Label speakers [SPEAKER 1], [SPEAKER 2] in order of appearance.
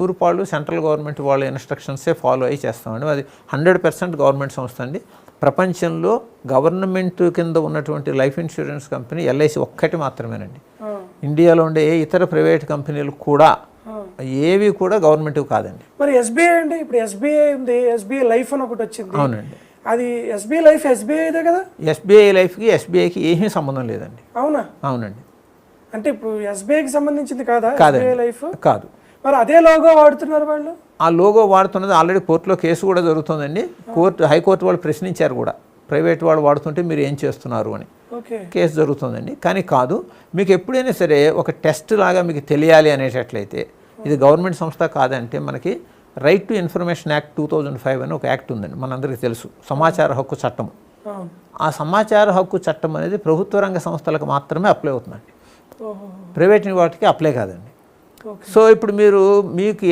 [SPEAKER 1] తూర్పాళ్ళు central government వాళ్ళ ఇన్స్ట్రక్షన్సే follow అయ్యి చేస్తామండి. అది 100% గవర్నమెంట్ సంస్థ అండి. ప్రపంచంలో గవర్నమెంట్ కింద ఉన్నటువంటి లైఫ్ ఇన్సూరెన్స్ కంపెనీ ఎల్ఐసి ఒక్కటి మాత్రమేనండి. ఇండియాలో ఉండే ఏ ఇతర ప్రైవేట్ కంపెనీలు కూడా ఏవి కూడా గవర్నమెంట్ కాదండి.
[SPEAKER 2] మరి ఎస్బీఐ అండి, ఇప్పుడు ఎస్బీఐ ఉంది, ఎస్బీఐ లైఫ్ అని ఒకటి వచ్చింది.
[SPEAKER 1] అవునండి,
[SPEAKER 2] అది ఎస్బీఐ లైఫ్ ఎస్బీఐదే కదా.
[SPEAKER 1] ఎస్బీఐ లైఫ్కి ఎస్బీఐకి ఏమీ సంబంధం లేదండి.
[SPEAKER 2] అవునా?
[SPEAKER 1] అవునండి.
[SPEAKER 2] అంటే ఇప్పుడు ఎస్బీఐకి సంబంధించింది కాదా
[SPEAKER 1] కాదండి,
[SPEAKER 2] ఎస్బీఐ లైఫ్?
[SPEAKER 1] కాదు.
[SPEAKER 2] మరి అదే లోగో వాడుతున్నారు వాళ్ళు.
[SPEAKER 1] ఆ లోగో వాడుతున్నది ఆల్రెడీ కోర్టులో కేసు కూడా జరుగుతుందండి. హైకోర్టు వాళ్ళు ప్రశ్నించారు కూడా, ప్రైవేట్ వాళ్ళు వాడుతుంటే మీరు ఏం చేస్తున్నారు అని కేసు జరుగుతుందండి. కానీ కాదు, మీకు ఎప్పుడైనా సరే ఒక టెస్ట్ లాగా మీకు తెలియాలి అనేటట్లయితే ఇది గవర్నమెంట్ సంస్థ కాదంటే మనకి రైట్ టు ఇన్ఫర్మేషన్ యాక్ట్ 2005 అని ఒక యాక్ట్ ఉందండి, మనందరికీ తెలుసు, సమాచార హక్కు చట్టం. ఆ సమాచార హక్కు చట్టం అనేది ప్రభుత్వ రంగ సంస్థలకు మాత్రమే అప్లై అవుతుందండి, ప్రైవేట్ వాటికి అప్లై కాదండి. సో ఇప్పుడు మీకు